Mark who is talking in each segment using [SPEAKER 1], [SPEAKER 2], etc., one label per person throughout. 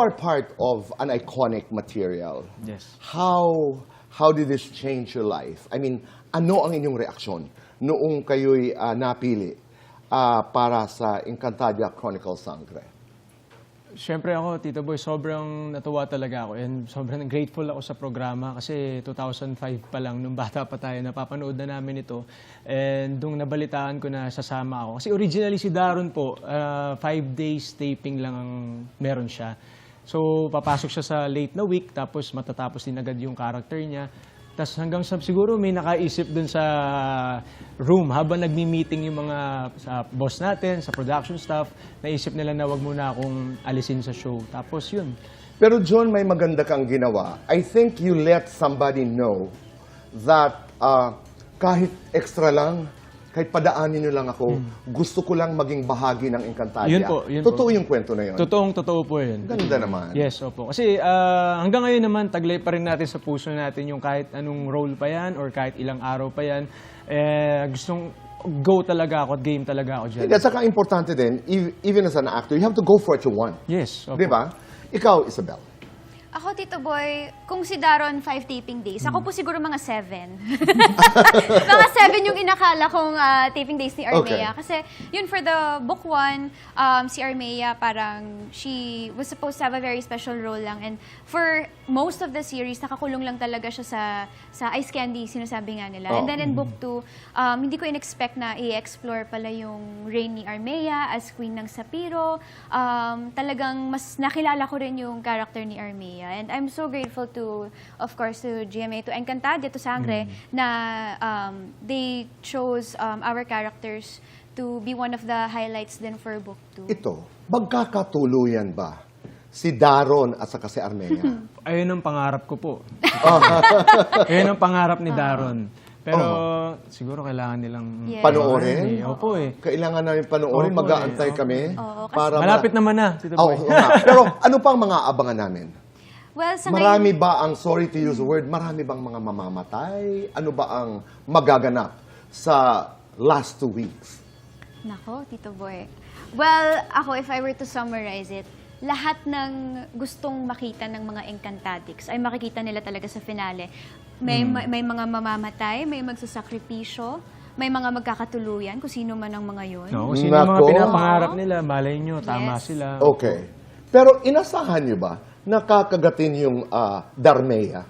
[SPEAKER 1] are part of an iconic material.
[SPEAKER 2] Yes.
[SPEAKER 1] How did this change your life? I mean, ano ang inyong reaksyon noong kayo'y napili para sa Encantadia Chronicles Sangre?
[SPEAKER 2] Siyempre ako, Tito Boy, sobrang natuwa talaga ako and sobrang grateful ako sa programa kasi 2005 pa lang, nung bata pa tayo, napapanood na namin ito. And nung nabalitaan ko na sasama ako. Kasi originally si Daron po, 5 days taping lang ang meron siya. So papasok siya sa late na week, tapos matatapos din agad yung character niya. Tapos hanggang siguro may nakaisip dun sa room habang nagmi-meeting yung mga sa boss natin, sa production staff, naisip nila na wag muna akong alisin sa show. Tapos yun.
[SPEAKER 1] Pero John, may maganda kang ginawa. I think you let somebody know that kahit extra lang, kahit padaanin nyo lang ako, gusto ko lang maging bahagi ng Encantadia.
[SPEAKER 2] Yun po, yun
[SPEAKER 1] Totoo
[SPEAKER 2] po.
[SPEAKER 1] yung kwento na yun.
[SPEAKER 2] Totoo po yun.
[SPEAKER 1] Ganda naman.
[SPEAKER 2] Yes, opo. Kasi hanggang ngayon naman, taglay pa rin natin sa puso natin yung kahit anong role pa yan or kahit ilang araw pa yan. Gustong go talaga ako at game talaga ako dyan.
[SPEAKER 1] At saka importante din, even as an actor, you have to go for what you want.
[SPEAKER 2] Yes, opo.
[SPEAKER 1] Di ba? Ikaw, Isabel.
[SPEAKER 3] Ako, Tito Boy, kung si Daron 5 taping days, ako po siguro mga 7. Mga 7 yung inakala kong taping days ni Armea.
[SPEAKER 1] Okay.
[SPEAKER 3] Kasi yun, for the book 1, si Armea parang she was supposed to have a very special role lang. And for most of the series, nakakulong lang talaga siya sa Ice Candy, sinasabi nga nila. And then in book 2, hindi ko in-expect na i-explore pala yung reign ni Armea as queen ng Sapiro. Talagang mas nakilala ko rin yung character ni Armea. And I'm so grateful to, of course, to GMA, to Encantadia, to Sangre, na they chose our characters to be one of the highlights din for Book 2.
[SPEAKER 1] Ito, magkakatuluyan ba si Daron at saka si Armea?
[SPEAKER 2] Ayun ang pangarap ko po. Ayun ang pangarap ni Daron. Pero siguro kailangan nilang
[SPEAKER 3] Yes.
[SPEAKER 1] Panoorin?
[SPEAKER 2] Opo eh.
[SPEAKER 1] Kailangan namin panoorin,
[SPEAKER 2] Opo,
[SPEAKER 1] mag-aantay
[SPEAKER 2] eh.
[SPEAKER 1] kami.
[SPEAKER 3] Oo, kasi-
[SPEAKER 1] para
[SPEAKER 2] Malapit naman na, Tito Boy.
[SPEAKER 1] Oo nga. Pero ano pang mga abangan namin?
[SPEAKER 3] Well, sa
[SPEAKER 1] Marami ba ang, sorry to use the word, marami bang mga mamamatay? Ano ba ang magaganap sa last 2 weeks?
[SPEAKER 3] Nako, Tito Boy. Well, ako, if I were to summarize it, lahat ng gustong makita ng mga Encantadix ay makikita nila talaga sa finale. May mga mamamatay, may magsasakripisyo, may mga magkakatuluyan, kung sino man ang mga yun.
[SPEAKER 2] No, kung sino ang mga
[SPEAKER 1] Nako.
[SPEAKER 2] pinapangarap nila, malay nyo, tama
[SPEAKER 3] Yes.
[SPEAKER 2] sila.
[SPEAKER 1] Okay. Pero inasahan niyo ba nakakagatin yung Darmea?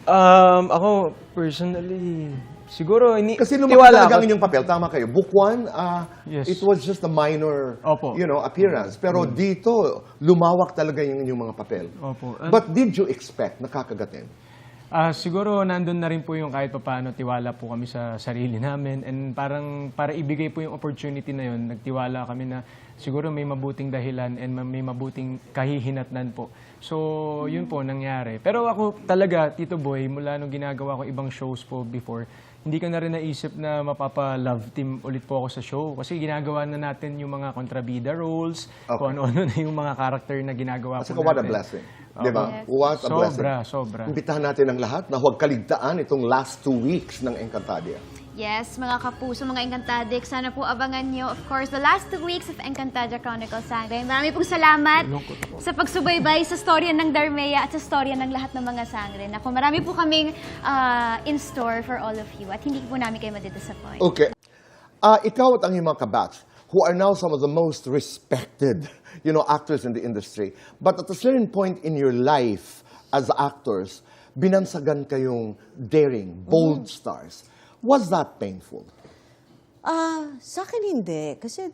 [SPEAKER 2] Ako, personally, siguro,
[SPEAKER 1] Kasi
[SPEAKER 2] tiwala
[SPEAKER 1] lumaki talaga ang
[SPEAKER 2] ako.
[SPEAKER 1] inyong papel. Tama kayo. Book 1,
[SPEAKER 2] Yes.
[SPEAKER 1] it was just a minor
[SPEAKER 2] Opo.
[SPEAKER 1] appearance. Pero dito, lumawak talaga yung inyong mga papel.
[SPEAKER 2] Opo.
[SPEAKER 1] But did you expect nakakagatin?
[SPEAKER 2] Siguro nandun na rin po yung kahit papaano tiwala po kami sa sarili namin and parang para ibigay po yung opportunity na yun, nagtiwala kami na siguro may mabuting dahilan and may mabuting kahihinatnan po. So, yun po nangyari. Pero ako talaga, Tito Boy, mula nung ginagawa ko ibang shows po before, hindi ko na rin naisip na mapapa-love team ulit po ako sa show. Kasi ginagawa na natin yung mga kontrabida roles, kung ano-ano na yung mga character na ginagawa
[SPEAKER 1] Kasi
[SPEAKER 2] po
[SPEAKER 1] what a
[SPEAKER 2] natin.
[SPEAKER 1] blessing. Di ba?
[SPEAKER 3] Yes.
[SPEAKER 1] What a blessing.
[SPEAKER 2] Sobra.
[SPEAKER 1] Imbitahan natin ang lahat na huwag kaligtaan itong last 2 weeks ng Encantadia.
[SPEAKER 3] Yes, mga kapuso, mga Encantadix, sana po abangan nyo, of course, the last 2 weeks of Encantadia Chronicles Sangre. Marami pong salamat sa pagsubaybay sa storya ng Darmea at sa storya ng lahat ng mga Sangre. Naku, marami po kaming in store for all of you at hindi po namin kayo madidisappoint.
[SPEAKER 1] Okay. Ikaw at ang iyong mga kabatch, who are now some of the most respected, actors in the industry. But at a certain point in your life as actors, binansagan kayong daring, bold stars. Was that painful?
[SPEAKER 4] Sa akin hindi. Kasi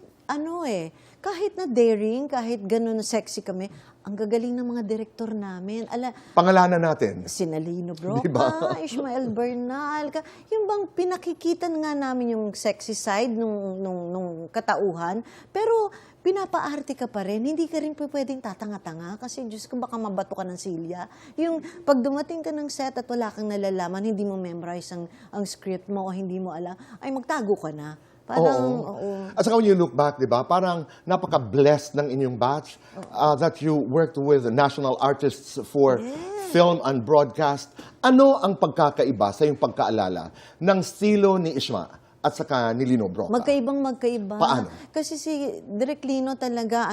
[SPEAKER 4] kahit na daring, kahit gano'n sexy kami, ang gagaling ng mga direktor namin.
[SPEAKER 1] Pangalanan natin.
[SPEAKER 4] Sinalino Broca,
[SPEAKER 1] Diba?
[SPEAKER 4] Ishmael Bernal. Yung bang pinakikitan nga namin yung sexy side nung katauhan. Pero pinapaarte ka pa rin. Hindi ka rin pwedeng tatanga-tanga kasi Diyos ko baka mabato ka ng silya. Yung pag dumating ka ng set at wala kang nalalaman, hindi mo memorize ang script mo o hindi mo alam, ay magtago ka na. Parang, oo.
[SPEAKER 1] At saka when you look back, di ba, parang napaka-blessed ng inyong batch that you worked with national artists for film and broadcast. Ano ang pagkakaiba sa iyong pagkaalala ng estilo ni Ishma at saka ni Lino Broca?
[SPEAKER 4] Magkaibang magkaiba.
[SPEAKER 1] Paano?
[SPEAKER 4] Kasi si Direk Lino talaga,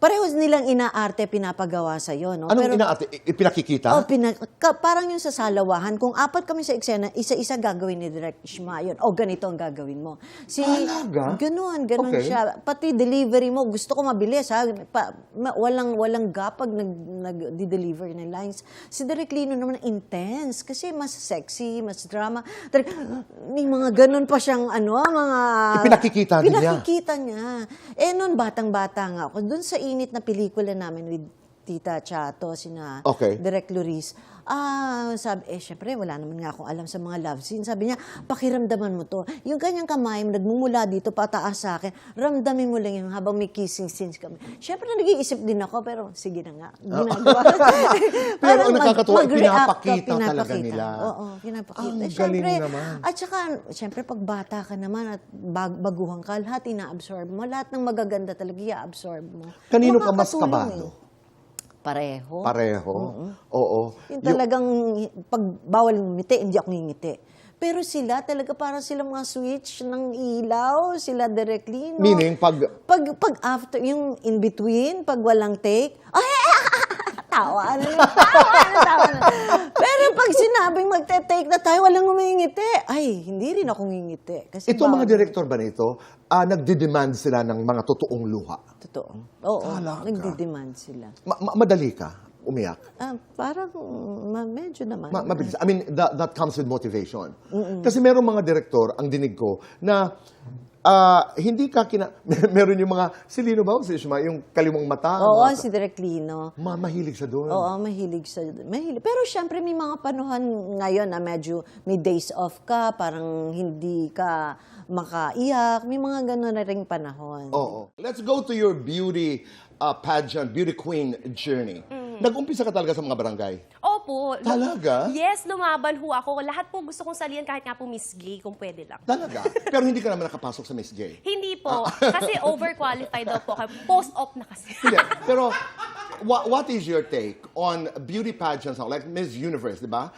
[SPEAKER 4] pareho nilang inaarte, pinapagawa sa'yo, no?
[SPEAKER 1] Anong inaate? Ipinakikita?
[SPEAKER 4] Oh, parang yung sa salawahan, kung apat kami sa eksena, isa-isa gagawin ni Direk Ishma yun. O, ganito ang gagawin mo.
[SPEAKER 1] Talaga?
[SPEAKER 4] Ganun
[SPEAKER 1] Okay.
[SPEAKER 4] siya. Pati delivery mo, gusto ko mabilis, ha? Walang gap pag nag-deliver ng lines. Si Direk Lino naman intense, kasi mas sexy, mas drama. May mga ganun pa siyang, mga...
[SPEAKER 1] Ipinakikita din niya.
[SPEAKER 4] Pinakikita niya. Eh, noon, batang-bata nga ako. Doon sa init na pelikula namin with Tita Chato, sina
[SPEAKER 1] Okay.
[SPEAKER 4] Direk Luis, sabi, syempre, wala naman nga akong alam sa mga love scene. Sabi niya, pakiramdaman mo to. Yung kanyang kamay, nagmumula dito, pataas sa akin, ramdamin mo lang yung habang may kissing scenes kami. Syempre, nag-iisip din ako, pero sige na nga, ginagawa.
[SPEAKER 1] Pero ang nakakatuwa,
[SPEAKER 4] mag-react ka,
[SPEAKER 1] pinapakita talaga nila.
[SPEAKER 4] Oo, pinapakita.
[SPEAKER 1] Ang galing
[SPEAKER 4] Syempre,
[SPEAKER 1] naman.
[SPEAKER 4] At saka, syempre, pag bata ka naman at baguhan ka, lahat ina-absorb mo. Lahat ng magaganda talaga i-absorb mo.
[SPEAKER 1] Kanino ka mas
[SPEAKER 4] Makakatulong
[SPEAKER 1] kabado?
[SPEAKER 4] Pareho.
[SPEAKER 1] Pareho? Oo.
[SPEAKER 4] Yung talagang, pag bawal ngumiti, hindi ako ngingiti. Pero sila, talaga parang sila mga switch ng ilaw, sila directly, no?
[SPEAKER 1] Meaning, pag
[SPEAKER 4] Pag after, yung in between, pag walang take, tawa na. Pero pag sinabing magte-take na tayo, walang ngumingiti. Ay, hindi rin ako ngingiti. Kasi
[SPEAKER 1] ito mga
[SPEAKER 4] bawal.
[SPEAKER 1] director ba nito, nagdi-demand sila ng mga totoong luha?
[SPEAKER 4] Totoo. Oo,
[SPEAKER 1] Talaga?
[SPEAKER 4] nagdi-demand sila.
[SPEAKER 1] Madali ka umiyak?
[SPEAKER 4] Parang medyo naman.
[SPEAKER 1] Mabilis. I mean, that comes with motivation. Kasi merong mga direktor, ang dinig ko, na hindi ka meron yung mga, si Lino ba o si Ishma, yung kalimang mata?
[SPEAKER 4] Oo,
[SPEAKER 1] mga-
[SPEAKER 4] si Direk Lino.
[SPEAKER 1] mahilig siya doon.
[SPEAKER 4] Oo, mahilig. Pero syempre may mga panuhan ngayon na medyo may days off ka, parang hindi ka makaiyak. May mga gano'n na ring panahon.
[SPEAKER 1] Oo. Let's go to your beauty pageant, beauty queen journey. Nag-umpisa ka talaga sa mga barangay?
[SPEAKER 5] Opo.
[SPEAKER 1] Talaga?
[SPEAKER 5] Yes, lumaban ho ako. Lahat po gusto kong salihan kahit nga po Miss Gay, kung pwede lang.
[SPEAKER 1] Talaga? Pero hindi ka naman nakapasok sa Miss Gay?
[SPEAKER 5] Hindi po. Kasi overqualified daw po. Post-op na kasi.
[SPEAKER 1] Hindi. Pero, what is your take on beauty pageants now? Like Miss Universe, di ba?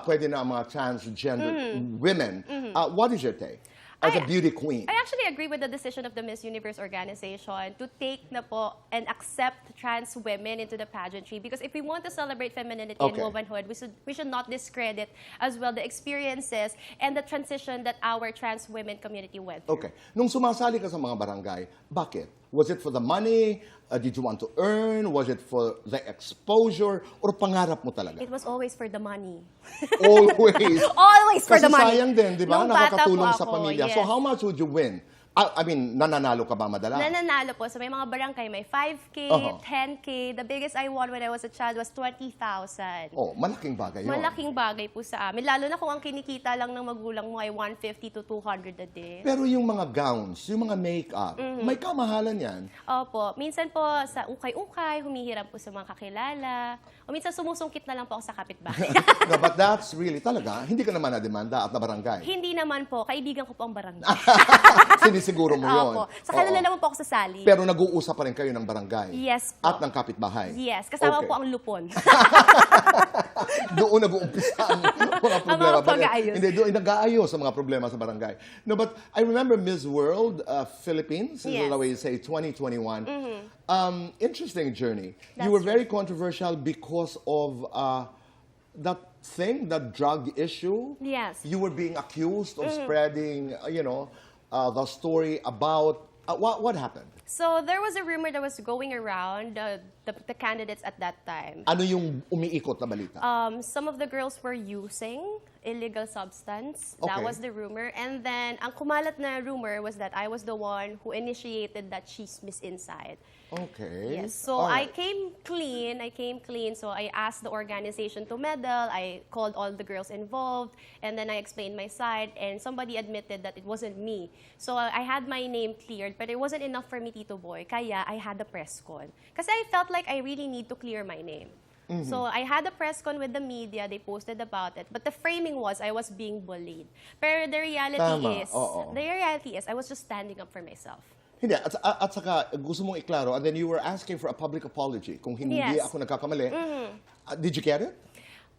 [SPEAKER 1] Pwede na ang mga transgender women. What is your take as a beauty queen?
[SPEAKER 5] I actually agree with the decision of the Miss Universe organization to take na po and accept trans women into the pageantry, because if we want to celebrate femininity
[SPEAKER 1] Okay.
[SPEAKER 5] and womanhood, we should not discredit as well the experiences and the transition that our trans women community went through.
[SPEAKER 1] Okay. Nung sumasali ka sa mga barangay, bakit? Was it for the money? Did you want to earn? Was it for the exposure? Or pangarap mo talaga?
[SPEAKER 5] It was always for the money.
[SPEAKER 1] Always.
[SPEAKER 5] Always for
[SPEAKER 1] Kasi
[SPEAKER 5] the money.
[SPEAKER 1] sayang din, di ba?
[SPEAKER 5] Nung bata
[SPEAKER 1] Nakakatulong
[SPEAKER 5] po
[SPEAKER 1] sa
[SPEAKER 5] ako,
[SPEAKER 1] pamilya.
[SPEAKER 5] yes.
[SPEAKER 1] So how much would you win? I mean, nananalo ka ba madalas?
[SPEAKER 5] Nananalo po. So may mga barangay, may 5K,
[SPEAKER 1] Uh-huh.
[SPEAKER 5] 10K. The biggest I won when I was a child was 20,000.
[SPEAKER 1] Oh, malaking bagay yun.
[SPEAKER 5] Malaking bagay po sa amin. Lalo na kung ang kinikita lang ng magulang mo ay 150 to 200 a day.
[SPEAKER 1] Pero yung mga gowns, yung mga makeup, may kamahalan yan.
[SPEAKER 5] Opo. Minsan po sa ukay-ukay, humihiram po sa mga kakilala. O minsan sumusungkit na lang po ako sa kapitbahay.
[SPEAKER 1] No, but that's really talaga, hindi ka naman na-demanda at na barangay.
[SPEAKER 5] Hindi naman po. Kaibigan ko po ang barangay.
[SPEAKER 1] Sinisiguro mo yun.
[SPEAKER 5] Opo. Sa kanila
[SPEAKER 1] Oo.
[SPEAKER 5] naman po ako sasali.
[SPEAKER 1] Pero nag-uusap pa rin kayo ng barangay.
[SPEAKER 5] Yes po.
[SPEAKER 1] At ng kapitbahay.
[SPEAKER 5] Yes. Kasama
[SPEAKER 1] Okay.
[SPEAKER 5] po ang lupon.
[SPEAKER 1] Doon nag-uumpisa ang mga problema.
[SPEAKER 5] mga pag-aayos.
[SPEAKER 1] Hindi, doon nag-aayos ang mga problema sa barangay. No, but I remember Miss World Philippines, is
[SPEAKER 5] Yes.
[SPEAKER 1] the way you say, 2021. Interesting journey.
[SPEAKER 5] That's
[SPEAKER 1] You were very controversial because of that thing, that drug issue.
[SPEAKER 5] Yes.
[SPEAKER 1] You were being accused of spreading, the story about, what happened?
[SPEAKER 5] So there was a rumor that was going around the candidates at that time.
[SPEAKER 1] Ano yung umiikot na balita?
[SPEAKER 5] Some of the girls were using illegal substance. That
[SPEAKER 1] Okay.
[SPEAKER 5] was the rumor. And then, ang kumalat na rumor was that I was the one who initiated that chismis inside.
[SPEAKER 1] Okay.
[SPEAKER 5] Yes. So
[SPEAKER 1] Alright.
[SPEAKER 5] I came clean. So I asked the organization to meddle. I called all the girls involved, and then I explained my side, and somebody admitted that it wasn't me. So I had my name cleared, but it wasn't enough for me, Tito Boy. Kaya I had a press con. Kasi I felt like I really need to clear my name. So I had a press con with the media. They posted about it. But the framing was I was being bullied. Pero the reality
[SPEAKER 1] Tama,
[SPEAKER 5] is,
[SPEAKER 1] oo.
[SPEAKER 5] I was just standing up for myself.
[SPEAKER 1] Hindi, at saka gusto mong iklaro, and then you were asking for a public apology. Kung hindi
[SPEAKER 5] Yes.
[SPEAKER 1] ako nagkakamali, did you get it?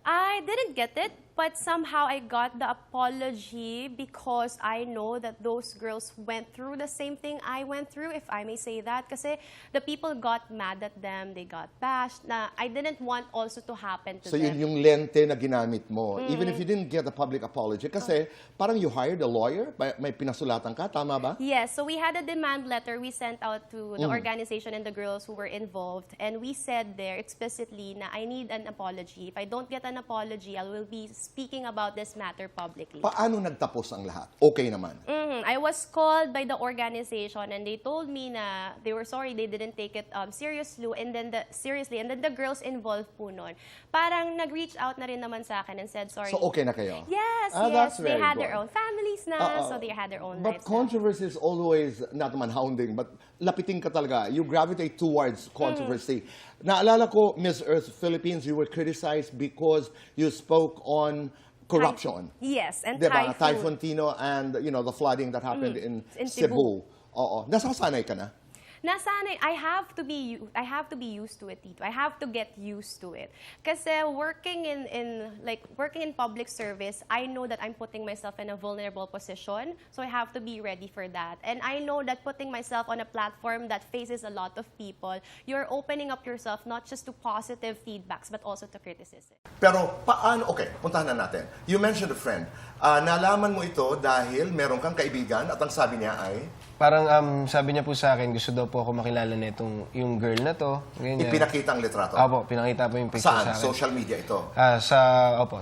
[SPEAKER 5] I didn't get it, But somehow I got the apology because I know that those girls went through the same thing I went through, if I may say that. Kasi the people got mad at them, they got bashed, na I didn't want also to happen to
[SPEAKER 1] So
[SPEAKER 5] them.
[SPEAKER 1] yun yung lente na ginamit mo, even if you didn't get a public apology, kasi parang you hired a lawyer, may pinasulatan ka, tama ba?
[SPEAKER 5] Yes, so we had a demand letter we sent out to the organization and the girls who were involved, and we said there explicitly na I need an apology. If I don't get an apology, I will be speaking about this matter publicly.
[SPEAKER 1] Paano nagtapos ang lahat? Okay naman.
[SPEAKER 5] I was called by the organization and they told me na they were sorry, they didn't take it seriously, and then the girls involved po nun, parang nag-reach out na rin naman sa akin and said sorry.
[SPEAKER 1] So okay na kayo?
[SPEAKER 5] Yes,
[SPEAKER 1] That's
[SPEAKER 5] they
[SPEAKER 1] very
[SPEAKER 5] had
[SPEAKER 1] good.
[SPEAKER 5] their own families na, so they had their own
[SPEAKER 1] But
[SPEAKER 5] lives na.
[SPEAKER 1] controversy is always, not naman hounding, but lapitin ka talaga. You gravitate towards controversy. Naalala ko, Miss Earth Philippines, you were criticized because you spoke on corruption.
[SPEAKER 5] Yes, and
[SPEAKER 1] Diba?
[SPEAKER 5] typhoon.
[SPEAKER 1] Typhoon Tino and the flooding that happened in
[SPEAKER 5] in
[SPEAKER 1] Cebu. Oo. Nasasanay ka na?
[SPEAKER 5] Nasanay, I have to be used to it, Tito. I have to get used to it. Kasi working in public service, I know that I'm putting myself in a vulnerable position, so I have to be ready for that. And I know that putting myself on a platform that faces a lot of people, you're opening up yourself not just to positive feedbacks but also to criticism.
[SPEAKER 1] Pero paano, okay, puntahan na natin. You mentioned a friend. Nalaman mo ito dahil meron kang kaibigan at ang sabi niya ay
[SPEAKER 6] Parang sabi niya po sa akin, gusto daw po ako makilala na yung girl na to. Ganyan.
[SPEAKER 1] ipinakita ang litrato.
[SPEAKER 6] Opo, pinakita po yung picture
[SPEAKER 1] Saan?
[SPEAKER 6] sa akin.
[SPEAKER 1] Social media ito.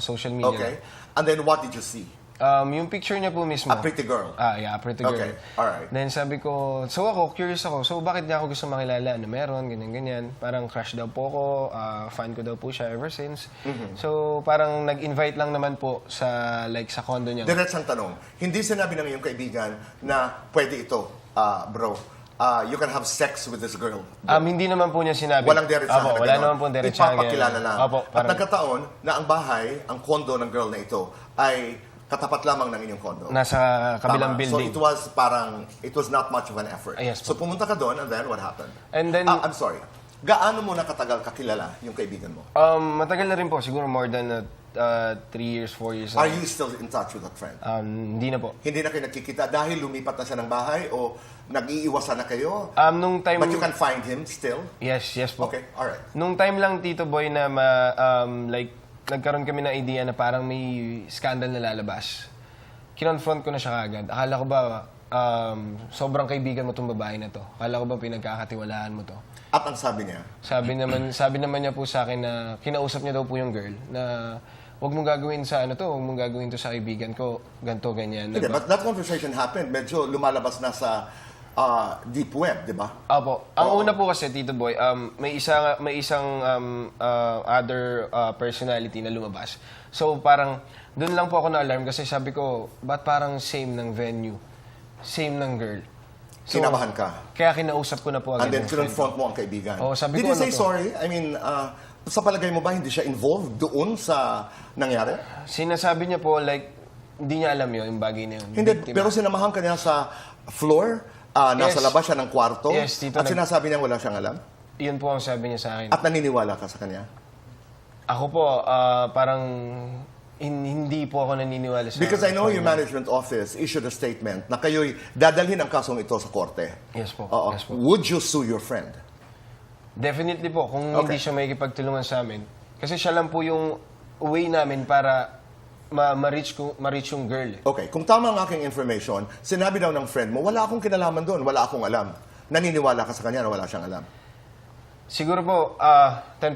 [SPEAKER 6] Social media.
[SPEAKER 1] Okay. And then what did you see?
[SPEAKER 6] Yung picture niya po mismo.
[SPEAKER 1] A pretty girl.
[SPEAKER 6] Yeah, a pretty girl.
[SPEAKER 1] Okay, alright.
[SPEAKER 6] Then sabi ko, curious ako. So bakit niya ako gusto makilala? Ano meron? Ganyan. Parang crush daw po ako. Fan ko daw po siya ever since. So parang nag-invite lang naman po sa condo niya.
[SPEAKER 1] Diretsang tanong, hindi sinabi ng iyong kaibigan na pwede ito, bro. You can have sex with this girl.
[SPEAKER 6] Hindi naman po niya sinabi.
[SPEAKER 1] Walang diretsahan na
[SPEAKER 6] Wala
[SPEAKER 1] gano'n.
[SPEAKER 6] naman po diretsahan.
[SPEAKER 1] Ipapakilala lang.
[SPEAKER 6] Opo,
[SPEAKER 1] At
[SPEAKER 6] parang
[SPEAKER 1] nagkataon na ang bahay, ang kondo ng girl na ito, ay katapat lamang ng inyong kondo.
[SPEAKER 6] nasa kabilang
[SPEAKER 1] Tama.
[SPEAKER 6] building.
[SPEAKER 1] So it was not much of an effort.
[SPEAKER 6] Yes,
[SPEAKER 1] so pumunta ka doon and then what happened?
[SPEAKER 6] And then-
[SPEAKER 1] I'm sorry. Gaano mo na katagal kakilala yung kaibigan mo?
[SPEAKER 6] Matagal na rin po. Siguro more than 3 years, 4 years.
[SPEAKER 1] Are you still in touch with that friend?
[SPEAKER 6] Hindi na po.
[SPEAKER 1] Hindi na kayo nagkikita dahil lumipat na siya ng bahay o nag-iiwasan na kayo?
[SPEAKER 6] Nung time...
[SPEAKER 1] But you can find him still?
[SPEAKER 6] Yes po.
[SPEAKER 1] Okay, alright.
[SPEAKER 6] Nung time lang, Tito Boy, na nagkaroon kami ng idea na parang may scandal na lalabas. Kinonfront ko na siya kagad. Akala ko ba, sobrang kaibigan mo tong babae na to? Akala ko ba pinagkakatiwalaan mo to?
[SPEAKER 1] At ang sabi niya?
[SPEAKER 6] Sabi naman niya po sa akin na kinausap niya daw po yung girl na wag mong gagawin sa wag mong gagawin to sa kaibigan ko, ganto ganyan.
[SPEAKER 1] Hindi, but that conversation happened. Medyo lumalabas na sa deep web, di ba?
[SPEAKER 6] Opo. Ang una po kasi, Tito Boy, may isang other personality na lumabas. So parang doon lang po ako na-alarm kasi sabi ko, ba't parang same ng venue? Same ng girl. So,
[SPEAKER 1] Kinabahan ka.
[SPEAKER 6] Kaya kinausap ko na po
[SPEAKER 1] And
[SPEAKER 6] agad
[SPEAKER 1] then
[SPEAKER 6] yung friend ko.
[SPEAKER 1] kinonfront mo ang kaibigan.
[SPEAKER 6] Oo, sabi
[SPEAKER 1] Did
[SPEAKER 6] ko,
[SPEAKER 1] you say
[SPEAKER 6] ano to?
[SPEAKER 1] sorry? I mean, sa palagay mo ba hindi siya involved doon sa nangyari?
[SPEAKER 6] Sinasabi niya po, hindi niya alam yun, yung bagay na yun.
[SPEAKER 1] Hindi,
[SPEAKER 6] Biktima.
[SPEAKER 1] pero sinamahan ka niya sa floor, nasa
[SPEAKER 6] Yes.
[SPEAKER 1] labas siya ng kwarto,
[SPEAKER 6] Yes, Tito,
[SPEAKER 1] at sinasabi niya wala siyang alam?
[SPEAKER 6] Yun po ang sabi niya sa akin.
[SPEAKER 1] At naniniwala ka sa kanya?
[SPEAKER 6] Ako po, parang hindi po ako naniniwala sa...
[SPEAKER 1] Because I know your management office issued a statement na kayo'y dadalhin ang kasong ito sa korte.
[SPEAKER 6] Yes po.
[SPEAKER 1] Oo.
[SPEAKER 6] Yes po.
[SPEAKER 1] Would you sue your friend?
[SPEAKER 6] Definitely po, kung hindi
[SPEAKER 1] Okay.
[SPEAKER 6] siya may ikipagtulungan sa amin. Kasi siya lang po yung way namin para ma-reach yung girl.
[SPEAKER 1] Okay, kung tama ang aking information, sinabi daw ng friend mo, wala akong kinalaman doon, wala akong alam. Naniniwala ka sa kanya na wala siyang alam.
[SPEAKER 6] Siguro po, 10%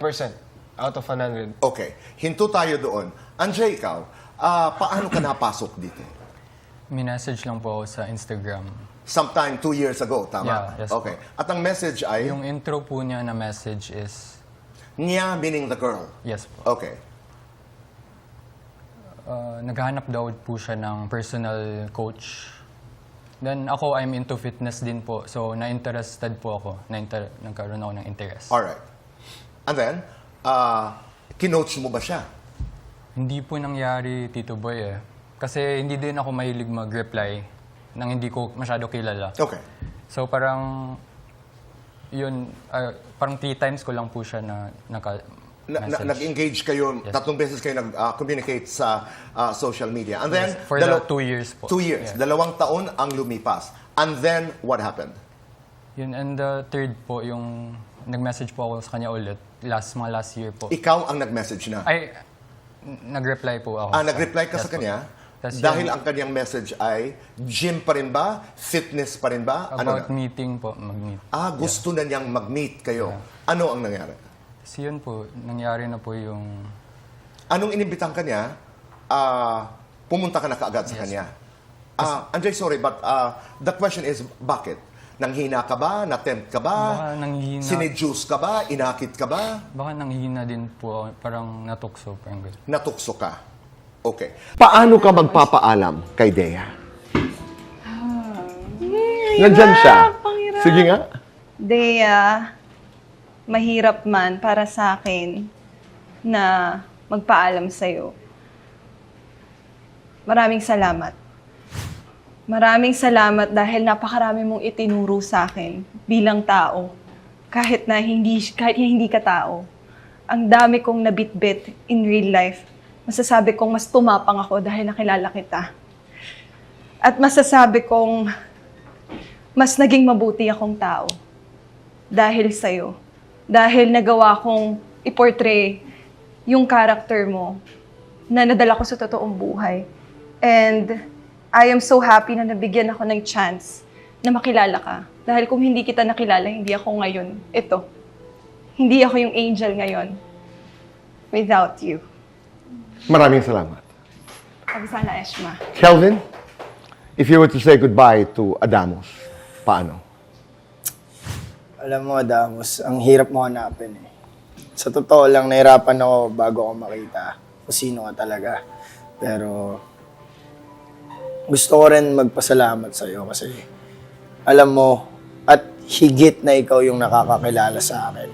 [SPEAKER 6] out of 100.
[SPEAKER 1] Okay, hinto tayo doon. Anjay, ikaw, paano ka napasok dito?
[SPEAKER 7] Minessage lang po ako sa Instagram.
[SPEAKER 1] Sometime 2 years ago, tama?
[SPEAKER 7] Yeah, yes
[SPEAKER 1] Okay. At ang message ay,
[SPEAKER 7] Yung intro po niya na message is,
[SPEAKER 1] niya meaning the girl.
[SPEAKER 7] yes po.
[SPEAKER 1] Okay.
[SPEAKER 7] Naghahanap daw po siya ng personal coach. Then ako, I'm into fitness din po. So, na-interested po ako. Nagkaroon ako ng interest.
[SPEAKER 1] Alright. And then, kinoach mo ba siya?
[SPEAKER 7] Hindi po nangyari, Tito Boy eh. Kasi hindi din ako mahilig mag-reply nang hindi ko masyado kilala.
[SPEAKER 1] Okay.
[SPEAKER 7] So, parang, yun, parang 3 times ko lang po siya na message.
[SPEAKER 1] Nag-engage kayo,
[SPEAKER 7] Yes.
[SPEAKER 1] 3 beses kayo nag-communicate sa social media. And then,
[SPEAKER 7] Yes, for the 2 years po.
[SPEAKER 1] 2 years.
[SPEAKER 7] Yeah.
[SPEAKER 1] 2 taon ang lumipas. And then, what happened?
[SPEAKER 7] Yun, and the third po, yung nag-message po ako sa kanya ulit, last year po.
[SPEAKER 1] Ikaw ang nag-message na.
[SPEAKER 7] Ay, nag-reply po ako.
[SPEAKER 1] Nag-reply ka
[SPEAKER 7] Yes
[SPEAKER 1] sa
[SPEAKER 7] po.
[SPEAKER 1] kanya?
[SPEAKER 7] Tas
[SPEAKER 1] Dahil
[SPEAKER 7] yung-
[SPEAKER 1] ang kanyang message ay, gym pa rin ba? Fitness pa rin ba?
[SPEAKER 7] About
[SPEAKER 1] na?
[SPEAKER 7] meeting po, mag-meet.
[SPEAKER 1] Gusto na niyang mag-meet kayo. Ano ang nangyari?
[SPEAKER 7] So yun po, nangyari na po yung...
[SPEAKER 1] Anong inimbitang kanya? Pumunta ka na kaagad sa kanya. Andre, sorry, but the question is, bakit? Nanghina ka ba? Natempt ka ba?
[SPEAKER 7] Baka nanghina.
[SPEAKER 1] Sinejuice ka ba? Inakit ka ba?
[SPEAKER 7] Baka nanghina din po, ako, parang natukso, parang gano'n.
[SPEAKER 1] Natukso ka. Okay. Paano ka magpapaalam kay Dea? Nandyan siya. Sige nga.
[SPEAKER 8] Dea, mahirap man para sa akin na magpaalam sa'yo. Maraming salamat. Maraming salamat dahil napakarami mong itinuro sa akin bilang tao. Kahit hindi ka tao. Ang dami kong nabitbit in real life. Masasabi kong mas tumapang ako dahil nakilala kita. At masasabi kong mas naging mabuti akong tao dahil sa'yo. Dahil nagawa kong i-portray yung character mo na nadala ko sa totoong buhay. And I am so happy na nabigyan ako ng chance na makilala ka. Dahil kung hindi kita nakilala, hindi ako ngayon. Ito. Hindi ako yung angel ngayon. Without you.
[SPEAKER 1] Maraming salamat.
[SPEAKER 8] Pag-sana, Eshma.
[SPEAKER 1] Kelvin, if you were to say goodbye to Adamos, paano?
[SPEAKER 9] Alam mo, Adamos, ang hirap mo hanapin eh. Sa totoo lang, nahirapan ako bago ako makita kung sino ka talaga. Pero gusto ko rin magpasalamat sa'yo kasi alam mo, at higit na ikaw yung nakakakilala sa akin.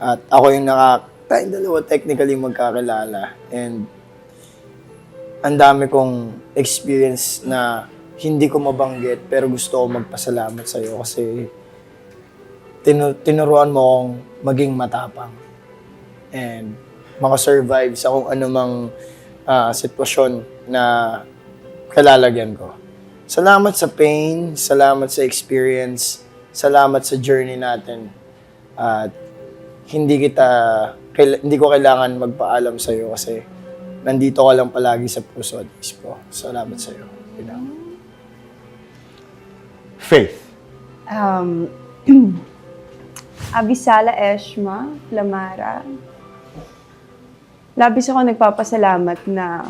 [SPEAKER 9] At ako yung tayong dalawa technically magkakilala. And ang dami kong experience na hindi ko mabanggit pero gusto ko magpasalamat sa'yo kasi tinuruan mo akong maging matapang and makasurvive sa kung anumang sitwasyon na kalalagyan ko. Salamat sa pain, salamat sa experience, salamat sa journey natin. At hindi ko kailangan magpaalam sa iyo kasi nandito ka lang palagi sa puso at isip ko. Salamat sa iyo.
[SPEAKER 1] Faith.
[SPEAKER 8] Abisala Eshma, Lamara. Labis ako nagpapasalamat na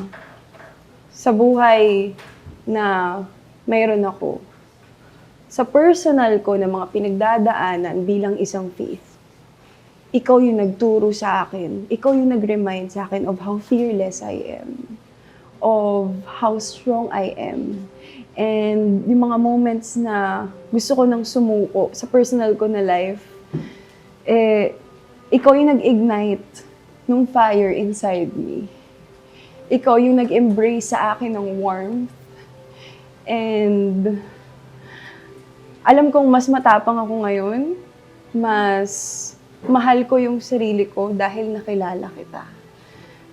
[SPEAKER 8] sa buhay na mayroon ako. Sa personal ko na mga pinagdadaanan bilang isang faith. Ikaw yung nagturo sa akin. Ikaw yung nag-remind sa akin of how fearless I am. Of how strong I am. And yung mga moments na gusto ko nang sumuko sa personal ko na life, ikaw yung nag-ignite nung fire inside me. Ikaw yung nag-embrace sa akin ng warmth. And alam kong mas matapang ako ngayon. Mas mahal ko yung sarili ko dahil nakilala kita.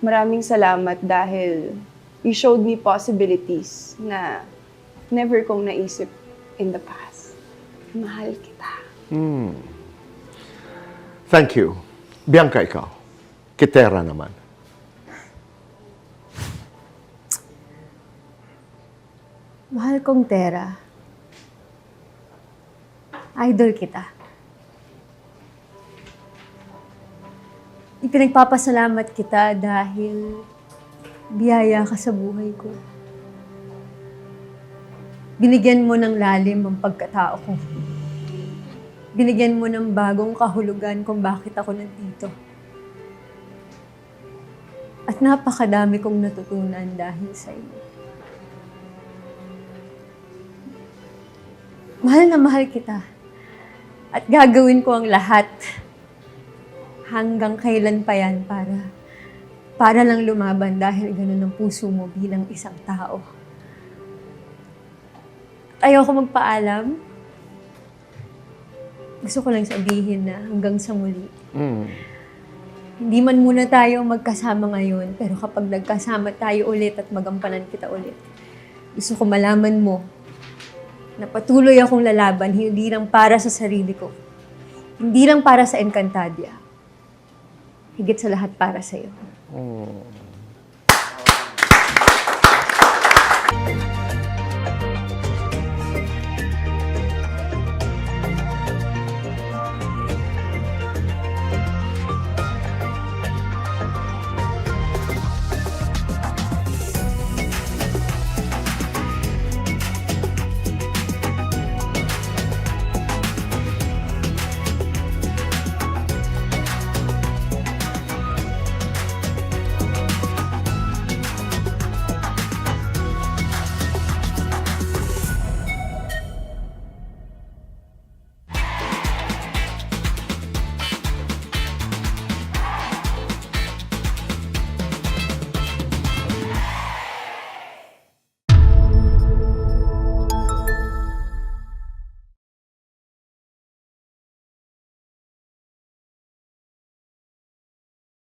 [SPEAKER 8] Maraming salamat dahil you showed me possibilities na never kong naisip in the past. Mahal kita.
[SPEAKER 1] Thank you. Bianca, ikaw. Kitera naman.
[SPEAKER 10] Mahal kong Tera. Idol kita. Ipinagpapasalamat kita dahil biyaya ka sa buhay ko. Binigyan mo ng lalim ang pagkatao ko. Binigyan mo ng bagong kahulugan kung bakit ako nandito. At napakadami kong natutunan dahil sa iyo. Mahal na mahal kita. At gagawin ko ang lahat hanggang kailan pa yan para lang lumaban dahil ganun ang puso mo bilang isang tao. Ayoko magpaalam. Gusto ko lang sabihin na hanggang sa muli. Hindi man muna tayo magkasama ngayon, pero kapag nagkasama tayo ulit at magampanan kita ulit, gusto ko malaman mo na patuloy akong lalaban, hindi lang para sa sarili ko, hindi lang para sa Encantadia, higit sa lahat para sa'yo.
[SPEAKER 6] Oh.